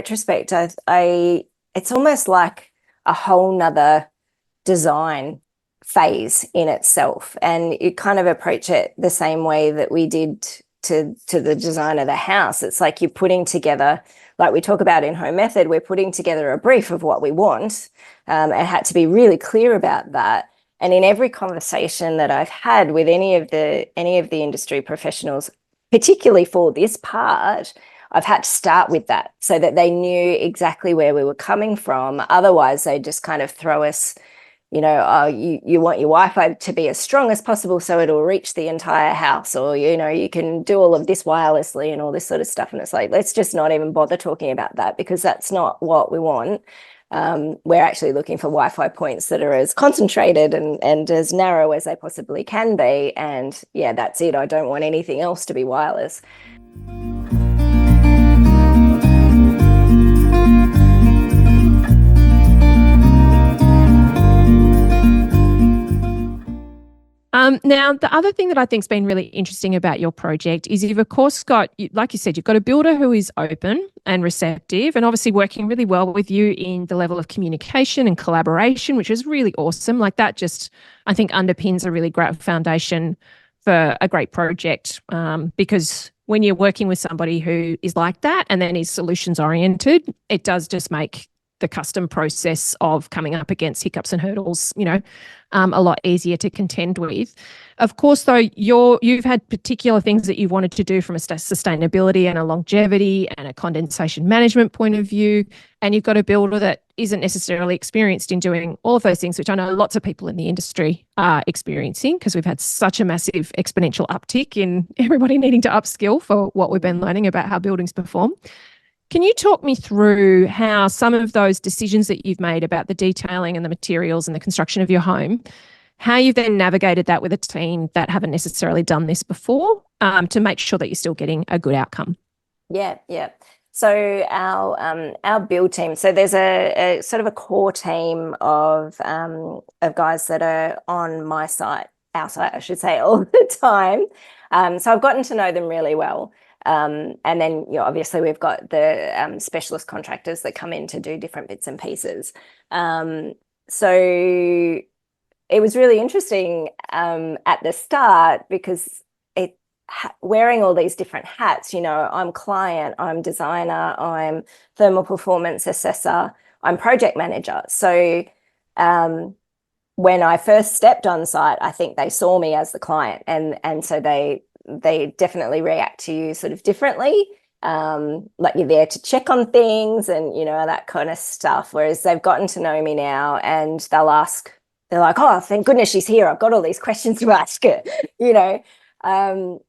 retrospect, it's almost like a whole nother design phase in itself, and you kind of approach it the same way that we did to the design of the house. It's like you're putting together, like we talk about in Home Method, we're putting together a brief of what we want, and had to be really clear about that. And in every conversation that I've had with any of the industry professionals, particularly for this part, I've had to start with that so that they knew exactly where we were coming from. Otherwise, they just kind of throw us, you want your Wi-Fi to be as strong as possible so it'll reach the entire house, or, you can do all of this wirelessly and all this sort of stuff. And it's like, let's just not even bother talking about that, because that's not what we want. We're actually looking for Wi-Fi points that are as concentrated and as narrow as they possibly can be. And yeah, that's it. I don't want anything else to be wireless. Now, the other thing that I think has been really interesting about your project is you've, of course, got, like you said, you've got a builder who is open and receptive and obviously working really well with you in the level of communication and collaboration, which is really awesome. Like that just, I think, underpins a really great foundation for a great project, because when you're working with somebody who is like that and then is solutions oriented, it does just make the custom process of coming up against hiccups and hurdles, a lot easier to contend with. Of course, though, you've had particular things that you wanted to do from a sustainability and a longevity and a condensation management point of view, and you've got a builder that isn't necessarily experienced in doing all of those things, which I know lots of people in the industry are experiencing, because we've had such a massive exponential uptick in everybody needing to upskill for what we've been learning about how buildings perform. Can you talk me through how some of those decisions that you've made about the detailing and the materials and the construction of your home, how you've then navigated that with a team that haven't necessarily done this before, to make sure that you're still getting a good outcome? Yeah. So our build team, so there's a sort of a core team of guys that are on my site, our site, I should say, all the time. So I've gotten to know them really well. And then, obviously we've got the specialist contractors that come in to do different bits and pieces. So it was really interesting at the start, because wearing all these different hats, I'm client, I'm designer, I'm thermal performance assessor, I'm project manager. So when I first stepped on site, I think they saw me as the client, and so they definitely react to you sort of differently. Like you're there to check on things and, that kind of stuff. Whereas they've gotten to know me now, and they're like, oh, thank goodness she's here. I've got all these questions to ask her,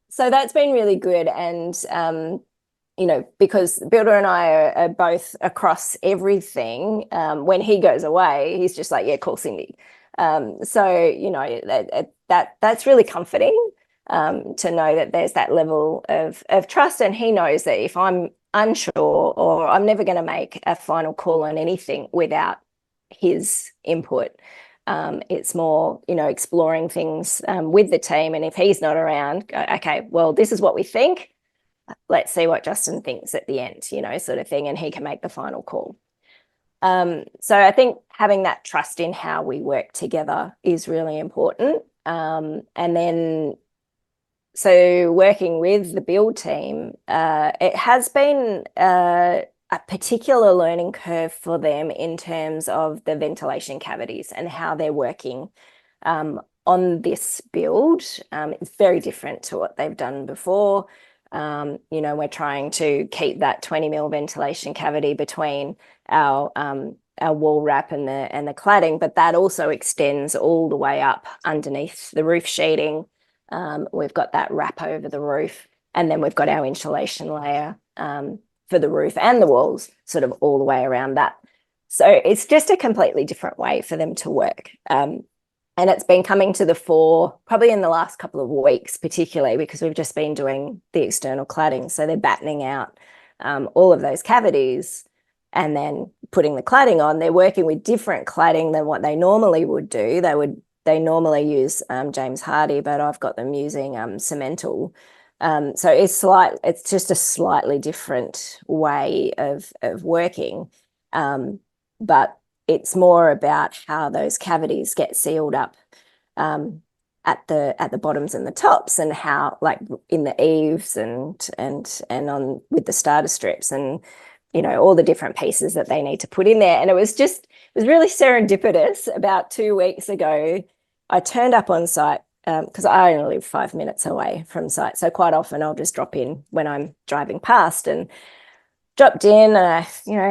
So that's been really good. And, because the builder and I are both across everything, when he goes away, he's just like, yeah, call Cindy. So, that's really comforting. To know that there's that level of trust, and he knows that if I'm unsure or I'm never going to make a final call on anything without his input, it's more, exploring things with the team. And if he's not around, okay, well, this is what we think. Let's see what Justin thinks at the end, sort of thing, and he can make the final call. So I think having that trust in how we work together is really important. And then, so working with the build team, it has been a particular learning curve for them in terms of the ventilation cavities and how they're working on this build. It's very different to what they've done before. We're trying to keep that 20 mil ventilation cavity between our wall wrap and the cladding, but that also extends all the way up underneath the roof sheeting. We've got that wrap over the roof, and then we've got our insulation layer for the roof and the walls, sort of all the way around that. So it's just a completely different way for them to work. And it's been coming to the fore probably in the last couple of weeks, particularly because we've just been doing the external cladding. So they're battening out all of those cavities and then putting the cladding on. They're working with different cladding than what they normally would do. They normally use James Hardie, but I've got them using Cemental. So it's just a slightly different way of working. But it's more about how those cavities get sealed up at the bottoms and the tops, and how, like, in the eaves and on with the starter strips, and all the different pieces that they need to put in there. And it was really serendipitous. About 2 weeks ago, I turned up on site because I only live 5 minutes away from site. So quite often I'll just drop in when I'm driving past, and dropped in, and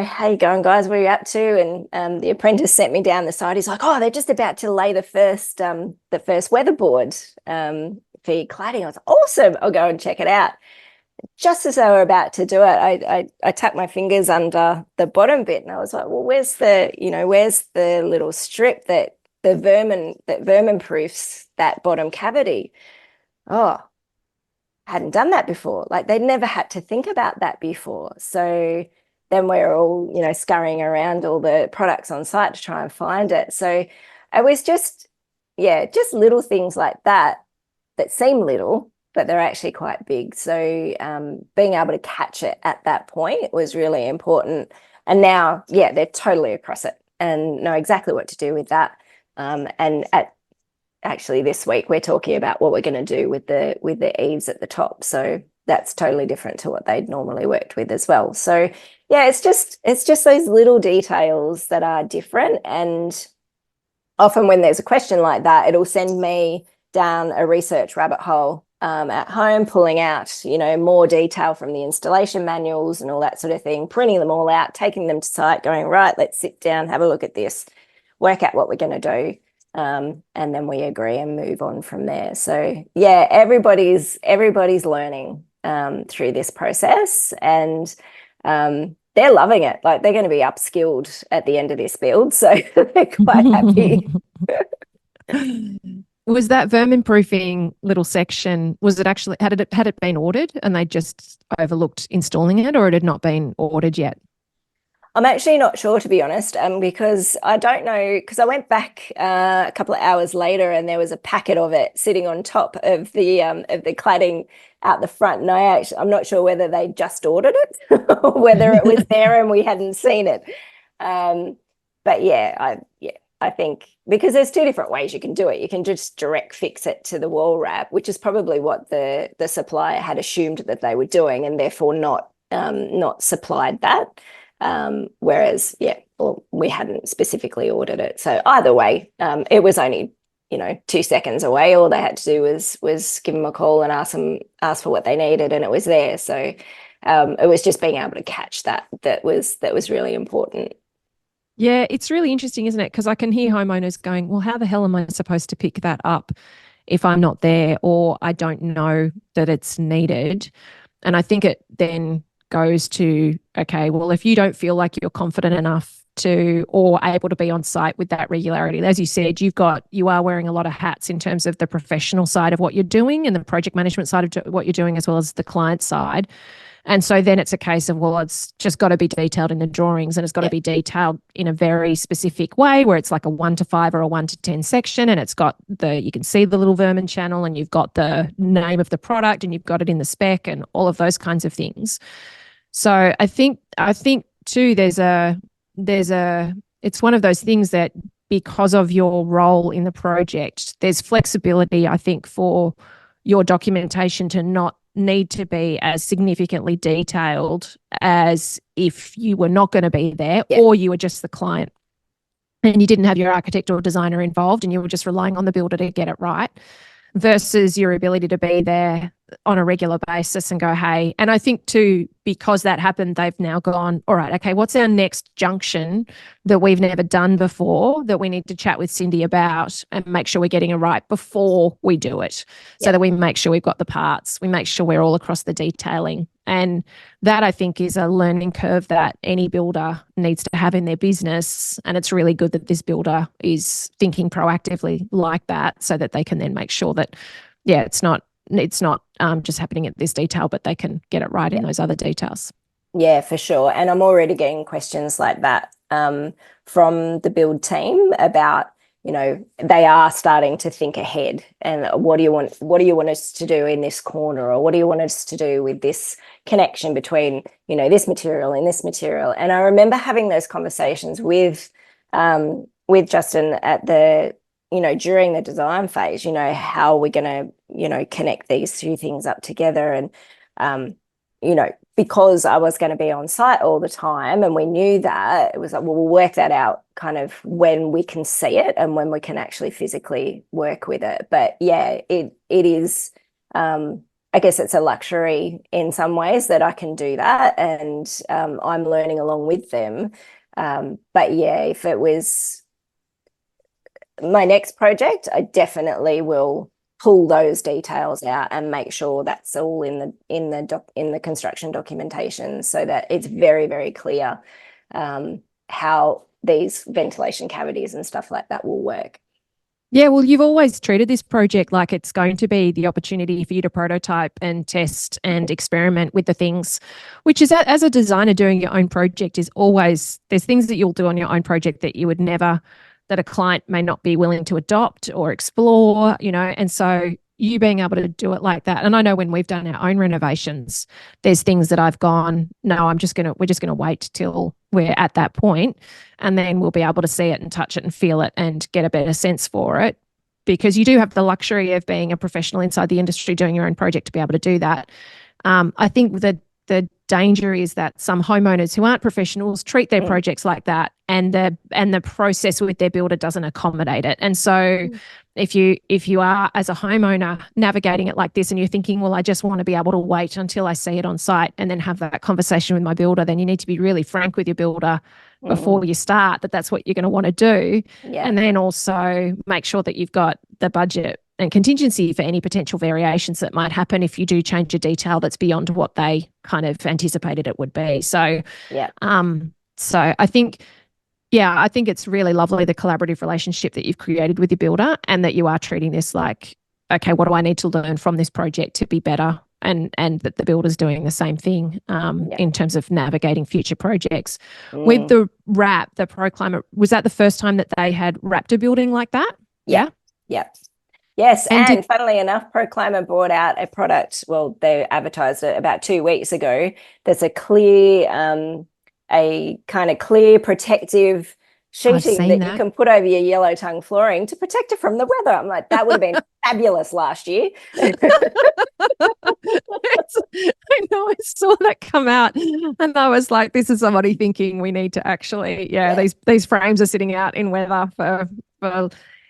how you going, guys? What are you up to? And the apprentice sent me down the side. He's like, oh, they're just about to lay the first weatherboard for your cladding. I was like, awesome, I'll go and check it out. Just as they were about to do it, I tucked my fingers under the bottom bit, and I was like, well, where's the little strip that vermin proofs that bottom cavity? Oh, hadn't done that before. Like, they'd never had to think about that before. So then we're all, scurrying around all the products on site to try and find it. So it was just little things like that seem little, but they're actually quite big. So being able to catch it at that point was really important. And now, they're totally across it and know exactly what to do with that. Actually, this week we're talking about what we're going to do with the eaves at the top. So that's totally different to what they'd normally worked with as well. So it's just those little details that are different. And often when there's a question like that, it'll send me down a research rabbit hole at home, pulling out, more detail from the installation manuals and all that sort of thing, printing them all out, taking them to site, going, right, let's sit down, have a look at this, work out what we're going to do. And then we agree and move on from there. So everybody's learning through this process, and they're loving it. Like, they're going to be upskilled at the end of this build, so they're quite happy. Was that vermin proofing little section, was it actually, had it been ordered and they just overlooked installing it, or it had not been ordered yet? I'm actually not sure, to be honest, because I don't know, because I went back a couple of hours later and there was a packet of it sitting on top of the cladding out the front, and I'm not sure whether they just ordered it or whether it was there and we hadn't seen it. But I think, because there's two different ways you can do it. You can just direct fix it to the wall wrap, which is probably what the supplier had assumed that they were doing, and therefore not supplied that. Whereas we hadn't specifically ordered it. So either way, it was only 2 seconds away. All they had to do was give them a call and ask for what they needed, and it was there. So it was just being able to catch that was really important. Yeah, it's really interesting, isn't it? Because I can hear homeowners going, well, how the hell am I supposed to pick that up if I'm not there, or I don't know that it's needed? And I think it then goes to, okay, well, if you don't feel like you're confident enough to, or able to be on site with that regularity, as you said, you are wearing a lot of hats in terms of the professional side of what you're doing and the project management side of what you're doing, as well as the client side. And so then it's a case of, well, it's just got to be detailed in the drawings, and it's got to be detailed in a very specific way, where it's like a 1 to 5 or a 1 to 10 section, and it's got you can see the little vermin channel, and you've got the name of the product, and you've got it in the spec, and all of those kinds of things. So I think too, it's one of those things that, because of your role in the project, there's flexibility, I think, for your documentation to not need to be as significantly detailed as if you were not going to be there, or you were just the client and you didn't have your architect or designer involved and you were just relying on the builder to get it right, versus your ability to be there on a regular basis and go, hey. And I think too, because that happened, they've now gone, all right, okay, what's our next junction that we've never done before that we need to chat with Cindy about and make sure we're getting it right before we do it, so that we make sure we've got the parts, we make sure we're all across the detailing. And that, I think, is a learning curve that any builder needs to have in their business. And it's really good that this builder is thinking proactively like that, so that they can then make sure that, it's not just happening at this detail, but they can get it right in those other details. Yeah, for sure. And I'm already getting questions like that from the build team about, they are starting to think ahead. And what do you want us to do in this corner, or what do you want us to do with this connection between, this material and this material? And I remember having those conversations with Justin at during the design phase. How are we going to, connect these two things up together? And, because I was going to be on site all the time, and we knew that, it was like, well, we'll work that out kind of when we can see it and when we can actually physically work with it. But yeah, it is, I guess it's a luxury in some ways that I can do that, and I'm learning along with them. But yeah, if it was my next project, I definitely will pull those details out and make sure that's all in the construction documentation, so that it's very, very clear how these ventilation cavities and stuff like that will work. Yeah, well, you've always treated this project like it's going to be the opportunity for you to prototype and test and experiment with the things, which is, as a designer doing your own project, is always, there's things that you'll do on your own project that you would never, that a client may not be willing to adopt or explore, and so you being able to do it like that. And I know when we've done our own renovations, there's things that I've gone, no, we're just going to wait till we're at that point, and then we'll be able to see it and touch it and feel it and get a better sense for it, because you do have the luxury of being a professional inside the industry doing your own project to be able to do that. I think that the danger is that some homeowners who aren't professionals treat their projects like that, and the process with their builder doesn't accommodate it. And so if you are, as a homeowner, navigating it like this, and you're thinking, well, I just want to be able to wait until I see it on site and then have that conversation with my builder, then you need to be really frank with your builder before you start that that's what you're going to want to do. Yeah. And then also make sure that you've got the budget and contingency for any potential variations that might happen if you do change a detail that's beyond what they kind of anticipated it would be. So, yeah. So I think it's really lovely, the collaborative relationship that you've created with your builder, and that you are treating this like, okay, what do I need to learn from this project to be better? And that the builder's doing the same thing in terms of navigating future projects. With the wrap, the ProClimate, was that the first time that they had wrapped a building like that? Yeah. Yes, and funnily enough, ProClimate brought out a product, well, they advertised it about 2 weeks ago, that's a kind of clear protective sheeting that you can put over your yellow tongue flooring to protect it from the weather. I'm like, that would have been fabulous last year. I know, I saw that come out, and I was like, this is somebody thinking we need to actually, these frames are sitting out in weather for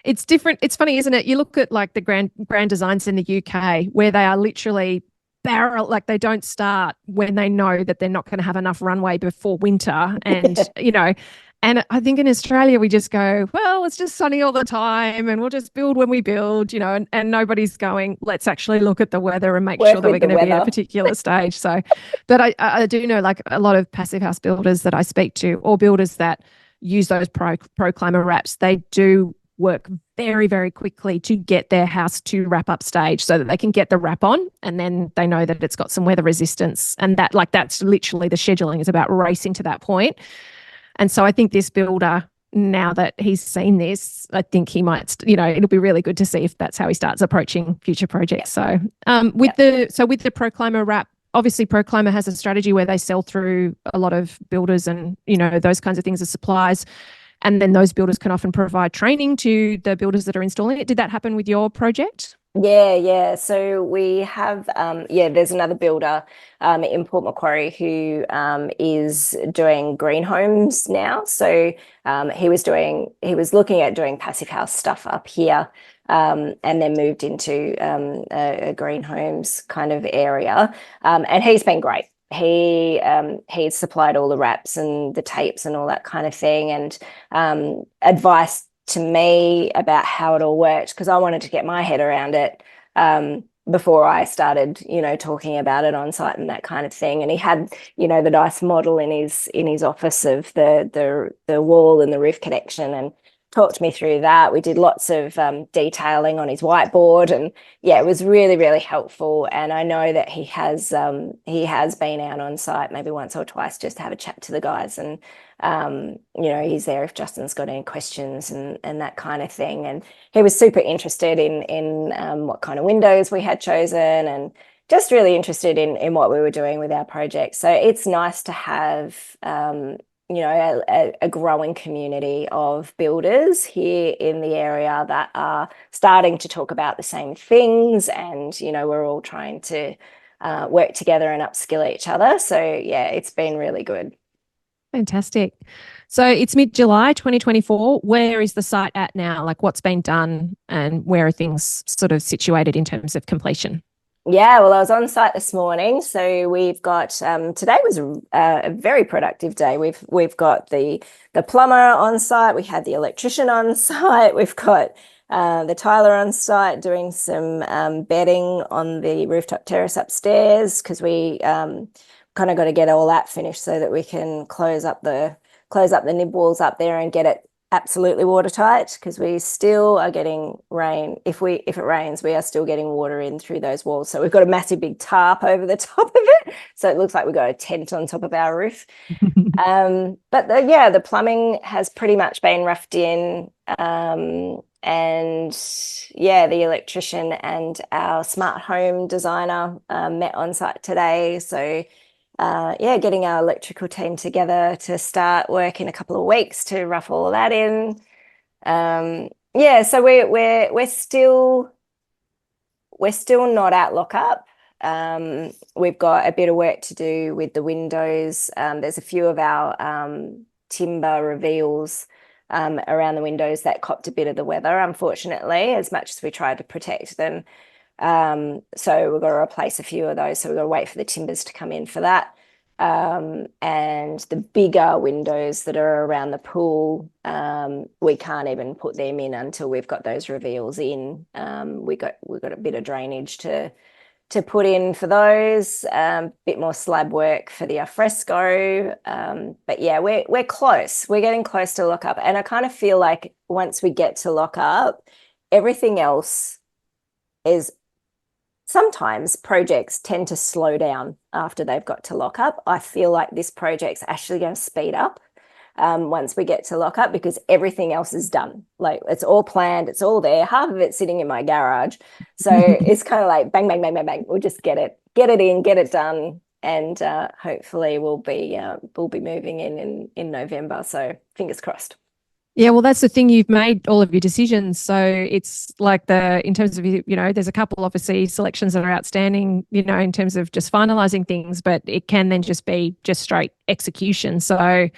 it's different. It's funny, isn't it? You look at like the grand designs in the UK, where they are literally barrel, like they don't start when they know that they're not going to have enough runway before winter. And, and I think in Australia, we just go, well, it's just sunny all the time and we'll just build when we build, and nobody's going, let's actually look at the weather and make sure that we're going to be at a particular stage. So, but I do know, like, a lot of passive house builders that I speak to, or builders that use those ProClimate wraps, they do work very, very quickly to get their house to wrap up stage, so that they can get the wrap on, and then they know that it's got some weather resistance, and that's literally the scheduling is about racing to that point. And so I think this builder, now that he's seen this, I think he might, it'll be really good to see if that's how he starts approaching future projects. So with the ProClimate wrap, obviously ProClimate has a strategy where they sell through a lot of builders and those kinds of things as supplies. And then those builders can often provide training to the builders that are installing it. Did that happen with your project? Yeah. So we have, there's another builder in Port Macquarie who is doing green homes now. So he was looking at doing passive house stuff up here, and then moved into a green homes kind of area. And he's been great. He supplied all the wraps and the tapes and all that kind of thing, and advice to me about how it all worked, because I wanted to get my head around it before I started, talking about it on site and that kind of thing. And he had, the nice model in his office of the wall and the roof connection, talked me through that. We did lots of detailing on his whiteboard, and yeah, it was really, really helpful. And I know that he has been out on site maybe once or twice just to have a chat to the guys, and he's there if Justin's got any questions and that kind of thing. And he was super interested in what kind of windows we had chosen, and just really interested in what we were doing with our project. So it's nice to have a growing community of builders here in the area that are starting to talk about the same things, and we're all trying to work together and upskill each other. So yeah, it's been really good. Fantastic. So it's mid-July 2024. Where is the site at now? Like, what's been done and where are things sort of situated in terms of completion? Yeah, well, I was on site this morning, so we've got today was a very productive day. We've got the plumber on site, we had the electrician on site, we've got the tiler on site doing some bedding on the rooftop terrace upstairs, because we kind of got to get all that finished so that we can close up the nib walls up there and get it absolutely watertight, because we still are getting rain. If it rains, we are still getting water in through those walls. So we've got a massive big tarp over the top of it, so it looks like we've got a tent on top of our roof. But the plumbing has pretty much been roughed in, and yeah, the electrician and our smart home designer met on site today. So getting our electrical team together to start work in a couple of weeks to rough all of that in. So we're still not at lockup. We've got a bit of work to do with the windows. There's a few of our timber reveals around the windows that copped a bit of the weather, unfortunately, as much as we tried to protect them. So we've got to replace a few of those. So we've got to wait for the timbers to come in for that. And the bigger windows that are around the pool, we can't even put them in until we've got those reveals in. We've got a bit of drainage to put in for those, bit more slab work for the alfresco. But yeah, we're close. We're getting close to lock up. And I kind of feel like once we get to lock up, everything else is, sometimes projects tend to slow down after they've got to lock up. I feel like this project's actually going to speed up once we get to lock up, because everything else is done. Like, it's all planned, it's all there. Half of it's sitting in my garage. So it's kind of like bang, bang, bang, bang, bang. We'll just get it in, get it done. And hopefully we'll be moving in November. So fingers crossed. Yeah, well, that's the thing. You've made all of your decisions. So it's like in terms of, there's a couple obviously selections that are outstanding, in terms of just finalizing things, but it can then just be just straight execution. So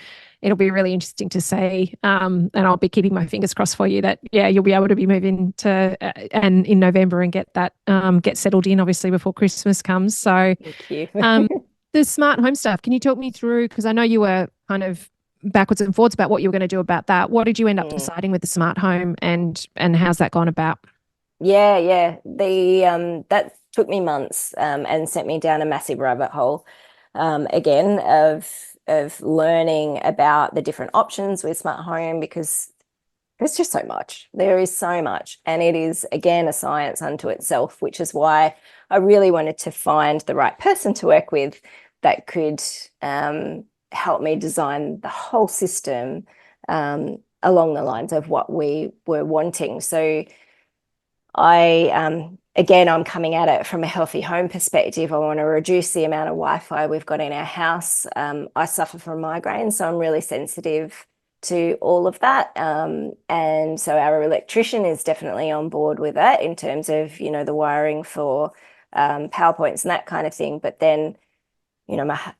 it'll be really interesting to see. And I'll be keeping my fingers crossed for you that, you'll be able to be moving to and in November and get that, get settled in obviously before Christmas comes. So Thank you. the smart home stuff, can you talk me through, because I know you were kind of backwards and forwards about what you were going to do about that. What did you end up deciding with the smart home, and how's that gone about? Yeah. That took me months and sent me down a massive rabbit hole again of learning about the different options with smart home, because there's just so much. There is so much, and it is again a science unto itself, which is why I really wanted to find the right person to work with that could help me design the whole system along the lines of what we were wanting. So I'm coming at it from a healthy home perspective. I want to reduce the amount of Wi-Fi we've got in our house. I suffer from migraines, so I'm really sensitive to all of that. And so our electrician is definitely on board with it in terms of, the wiring for power points and that kind of thing. But then my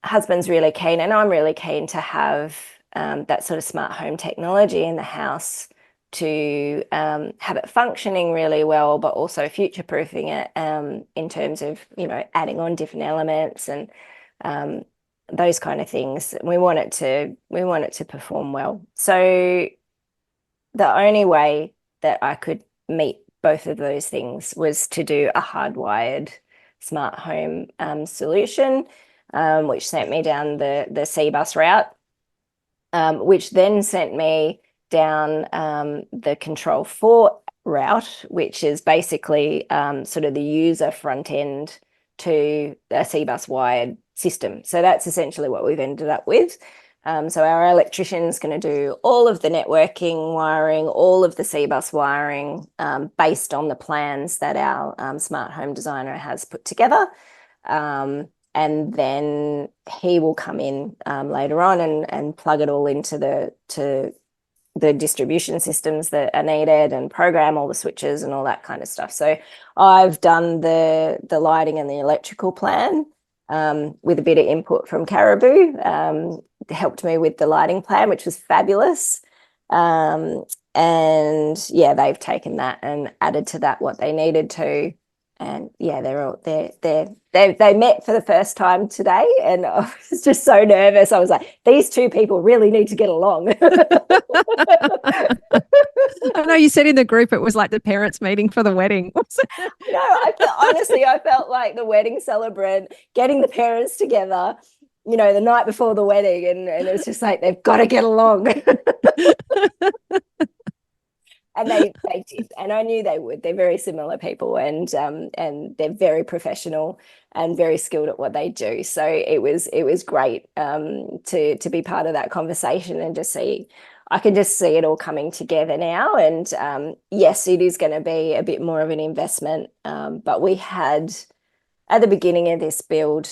husband's really keen, and I'm really keen to have that sort of smart home technology in the house to have it functioning really well, but also future-proofing it in terms of, adding on different elements and those kind of things. We want it to perform well. So the only way that I could meet both of those things was to do a hardwired smart home solution, which sent me down the C-bus route, which then sent me down the control 4 route, which is basically sort of the user front end to a CBus wired system. So that's essentially what we've ended up with. So our electrician's going to do all of the networking wiring, all of the CBus wiring, based on the plans that our smart home designer has put together. And then he will come in later on and plug it all into the distribution systems that are needed and program all the switches and all that kind of stuff. So I've done the lighting and the electrical plan with a bit of input from Caribou. Helped me with the lighting plan, which was fabulous. And yeah, they've taken that and added to that what they needed to. And yeah, they met for the first time today, and I was just so nervous. I was like, these two people really need to get along. I know you said in the group it was like the parents' meeting for the wedding. No, honestly, I felt like the wedding celebrant getting the parents together, you know, the night before the wedding, and it was just like, they've got to get along. And they did, and I knew they would. They're very similar people, and they're very professional and very skilled at what they do. So it was great to be part of that conversation and just see. I can just see it all coming together now. And yes, it is going to be a bit more of an investment, but we had at the beginning of this build,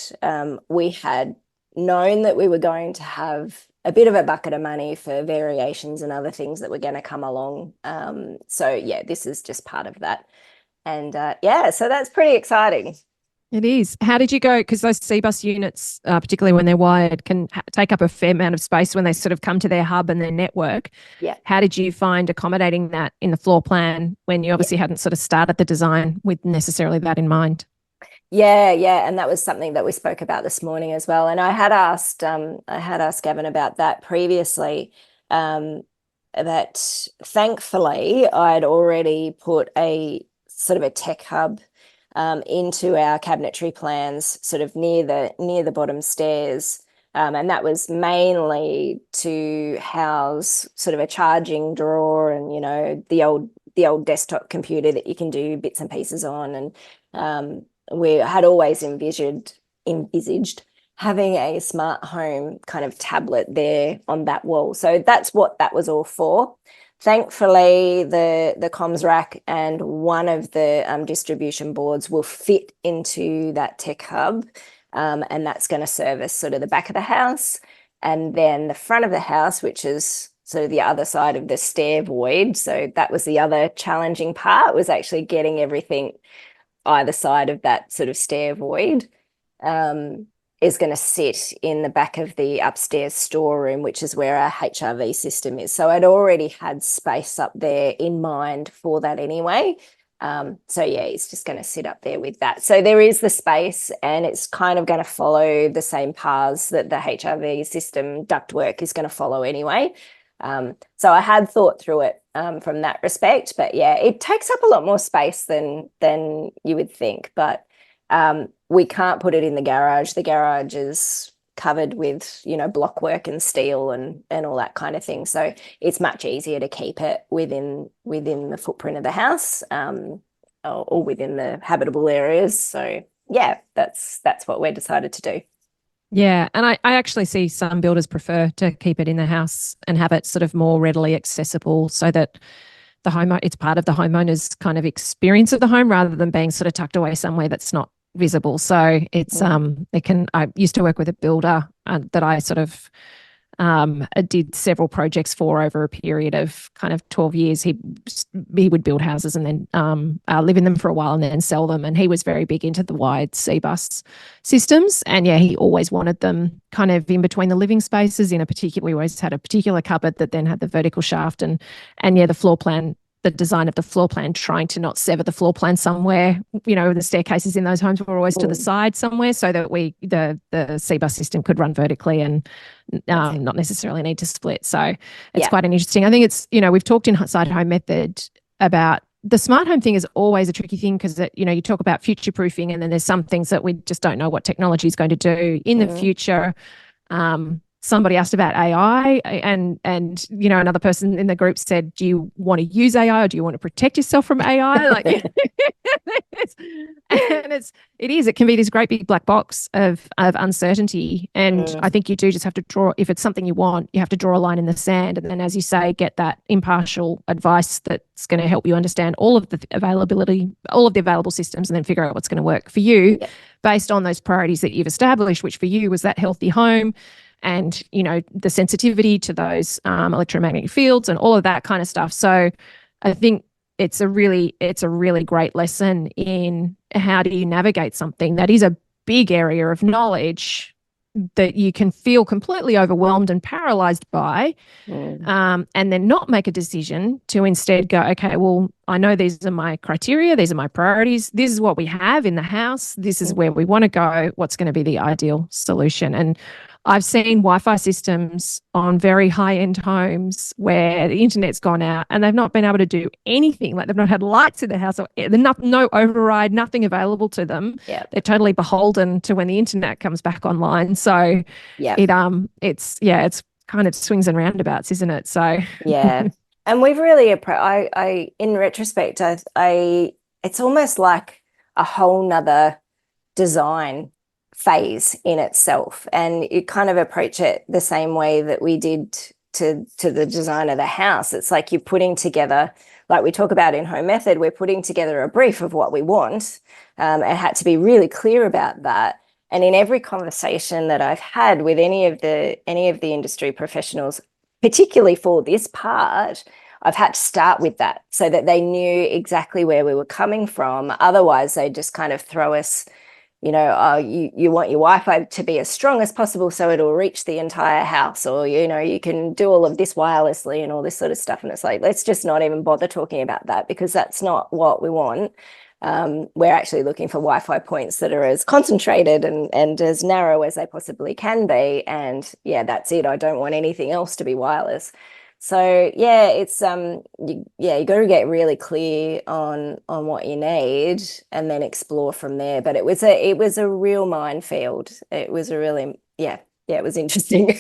we had known that we were going to have a bit of a bucket of money for variations and other things that were going to come along. So yeah, this is just part of that. And yeah, so that's pretty exciting. It is. How did you go? Because those CBus units, particularly when they're wired, can take up a fair amount of space when they sort of come to their hub and their network. Yeah. How did you find accommodating that in the floor plan when you obviously hadn't sort of started the design with necessarily that in mind? Yeah, and that was something that we spoke about this morning as well. And I had asked Gavin about that previously. That thankfully I'd already put a sort of a tech hub into our cabinetry plans, sort of near the bottom stairs, and that was mainly to house sort of a charging drawer and, you know, the old desktop computer that you can do bits and pieces on. And we had always envisaged having a smart home kind of tablet there on that wall. So that's what that was all for. Thankfully, the comms rack and one of the distribution boards will fit into that tech hub, and that's going to service sort of the back of the house. And then the front of the house, which is sort of the other side of the stair void. So that was the other challenging part, was actually getting everything either side of that sort of stair void, is going to sit in the back of the upstairs storeroom, which is where our HRV system is. So I'd already had space up there in mind for that anyway. So yeah, it's just going to sit up there with that. So there is the space, and it's kind of going to follow the same paths that the HRV system ductwork is going to follow anyway. So I had thought through it from that respect, but yeah, it takes up a lot more space than you would think. But we can't put it in the garage. The garage is covered with, you know, blockwork and steel and all that kind of thing. So it's much easier to keep it within the footprint of the house, or within the habitable areas. So yeah, that's what we decided to do. Yeah, and I actually see some builders prefer to keep it in the house and have it sort of more readily accessible, so that it's part of the homeowner's kind of experience of the home, rather than being sort of tucked away somewhere that's not visible. So it's I used to work with a builder that I sort of did several projects for over a period of kind of 12 years. He would build houses and then live in them for a while and then sell them. And he was very big into the wired CBus systems. And yeah, he always wanted them kind of in between the living spaces we always had a particular cupboard that then had the vertical shaft and yeah, the design of the floor plan, trying to not sever the floor plan somewhere. You know, the staircases in those homes were always to the side somewhere, so that the CBus system could run vertically and not necessarily need to split. So it's quite an interesting. I think it's, you know, we've talked in Side Home Method about the smart home thing is always a tricky thing, because, you know, you talk about future proofing, and then there's some things that we just don't know what technology is going to do in the future. somebody asked about AI, and you know, another person in the group said, do you want to use AI or do you want to protect yourself from AI? Like, it can be this great big black box of uncertainty. And I think you do just have to draw, if it's something you want, you have to draw a line in the sand. And then, as you say, get that impartial advice that's going to help you understand all of the available systems, and then figure out what's going to work for you based on those priorities that you've established, which for you was that healthy home and, you know, the sensitivity to those electromagnetic fields and all of that kind of stuff. So I think it's a really great lesson in how do you navigate something that is a big area of knowledge that you can feel completely overwhelmed and paralyzed by, and then not make a decision to instead go, okay, well, I know these are my criteria, these are my priorities, this is what we have in the house, this is where we want to go, what's going to be the ideal solution. And I've seen Wi-Fi systems on very high-end homes where the internet's gone out and they've not been able to do anything. Like, they've not had lights in the house, or no override, nothing available to them. Yep. They're totally beholden to when the internet comes back online. So it's kind of swings and roundabouts, isn't it? So yeah, and we've really I in retrospect, it's almost like a whole nother design phase in itself, and you kind of approach it the same way that we did to the design of the house. It's like you're putting together, like we talk about in Home Method, we're putting together a brief of what we want, and had to be really clear about that. And in every conversation that I've had with any of the industry professionals, particularly for this part, I've had to start with that so that they knew exactly where we were coming from. Otherwise, they just kind of throw us, you know, you want your Wi-Fi to be as strong as possible so it'll reach the entire house, or, you know, you can do all of this wirelessly and all this sort of stuff. And it's like, let's just not even bother talking about that, because that's not what we want. We're actually looking for Wi-Fi points that are as concentrated and as narrow as they possibly can be. And yeah, that's it. I don't want anything else to be wireless. So yeah, it's you got to get really clear on what you need and then explore from there. But it was a real minefield. It was a really it was interesting.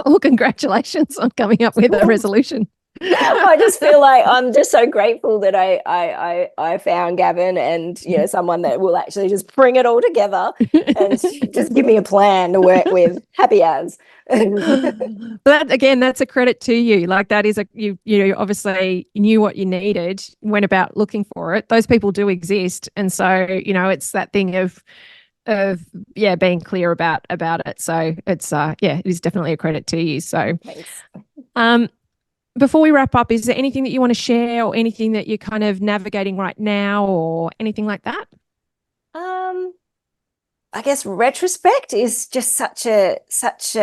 Well, congratulations on coming up with a resolution. I just feel like I'm just so grateful that I found Gavin, and, you know, someone that will actually just bring it all together and just give me a plan to work with. Happy as. But again, that's a credit to you. Like, that is you obviously knew what you needed, went about looking for it. Those people do exist, and so, you know, it's that thing of being clear about it. So it's it is definitely a credit to you. So thanks. Before we wrap up, is there anything that you want to share, or anything that you're kind of navigating right now, or anything like that? I guess retrospect is just such a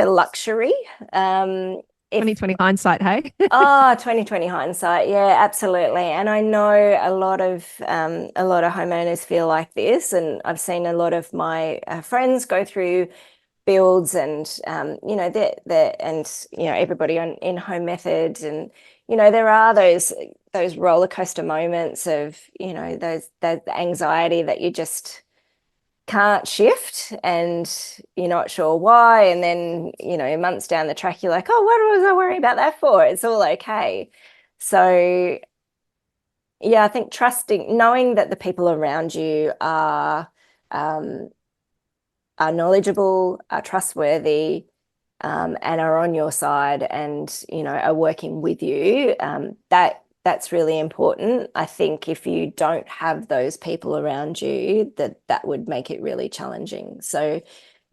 luxury. 2020 hindsight, hey? 2020 hindsight, yeah, absolutely. And I know a lot of homeowners feel like this, and I've seen a lot of my friends go through builds, and you know, everybody in Home Method, and, you know, there are those roller coaster moments of, you know, that anxiety that you just can't shift, and you're not sure why, and then, you know, months down the track you're like, oh, what was I worrying about that for? It's all okay. So yeah, I think knowing that the people around you are knowledgeable, are trustworthy, and are on your side, and, you know, are working with you, that's really important. I think if you don't have those people around you, that would make it really challenging. So,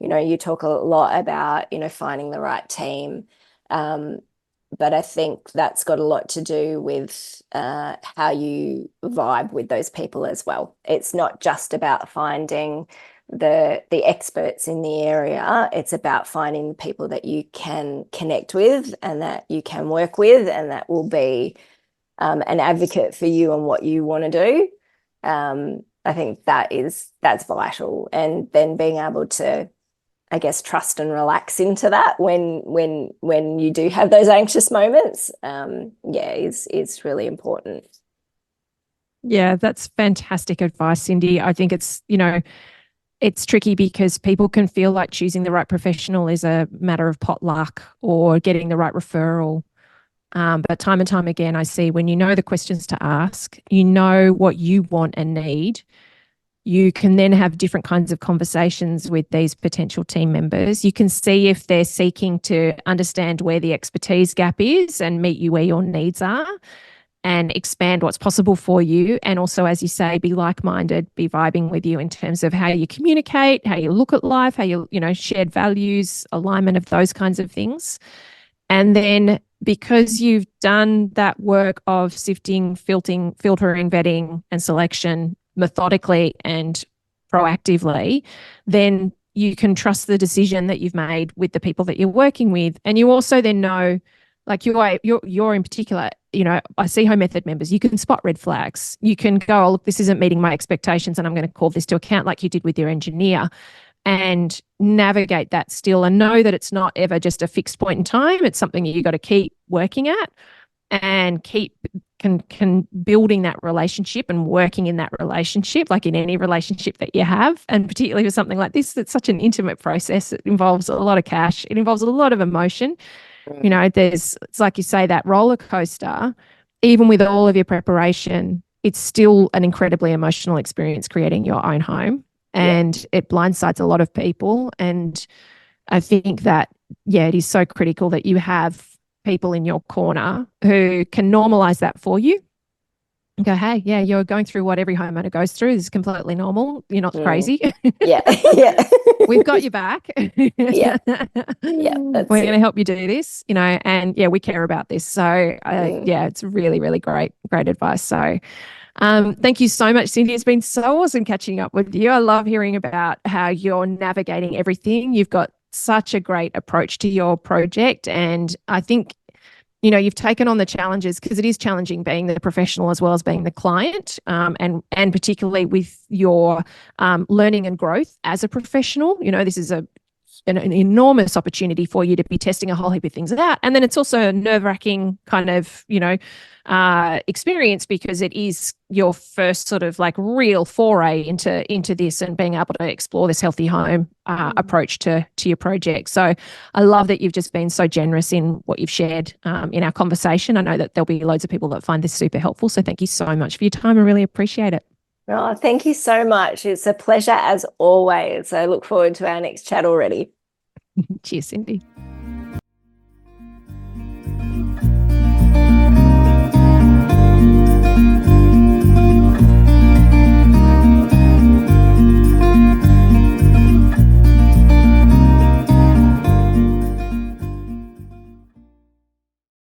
you know, you talk a lot about, you know, finding the right team, but I think that's got a lot to do with how you vibe with those people as well. It's not just about finding the experts in the area. It's about finding the people that you can connect with and that you can work with, and that will be an advocate for you and what you want to do. I think that's vital. And then being able to, I guess, trust and relax into that when you do have those anxious moments, is really important. Yeah, that's fantastic advice, Cindy. I think it's, you know, it's tricky because people can feel like choosing the right professional is a matter of potluck or getting the right referral. But time and time again, I see when you know the questions to ask, you know what you want and need, you can then have different kinds of conversations with these potential team members. You can see if they're seeking to understand where the expertise gap is and meet you where your needs are and expand what's possible for you. And also, as you say, be like-minded, be vibing with you in terms of how you communicate, how you look at life, how shared values, alignment of those kinds of things. And then because you've done that work of sifting, filtering, vetting, and selection methodically and proactively, then you can trust the decision that you've made with the people that you're working with. And you also then know, like you're in particular, I see home method members, you can spot red flags. You can go, oh, look, this isn't meeting my expectations and I'm going to call this to account like you did with your engineer, and navigate that still and know that it's not ever just a fixed point in time. It's something that you got to keep working at and keep can building that relationship and working in that relationship, like in any relationship that you have. And particularly with something like this, it's such an intimate process. It involves a lot of cash. It involves a lot of emotion. It's like you say, that roller coaster, even with all of your preparation, it's still an incredibly emotional experience creating your own home. And it blindsides a lot of people. And I think that, it is so critical that you have people in your corner who can normalize that for you and go, hey, you're going through what every homeowner goes through. This is completely normal. You're not crazy. Yeah. We've got you back. Yeah. We're going to help you do this, and we care about this. So it's really, really great advice. So thank you so much, Cindy. It's been so awesome catching up with you. I love hearing about how you're navigating everything. You've got such a great approach to your project. And I think, you've taken on the challenges, because it is challenging being the professional as well as being the client, and particularly with your learning and growth as a professional. This is an enormous opportunity for you to be testing a whole heap of things out. And then it's also a nerve-wracking kind of, experience, because it is your first sort of like real foray into this and being able to explore this healthy home approach to your project. So I love that you've just been so generous in what you've shared in our conversation. I know that there'll be loads of people that find this super helpful. So thank you so much for your time. I really appreciate it. Oh, thank you so much. It's a pleasure as always. I look forward to our next chat already. Cheers, Cindy.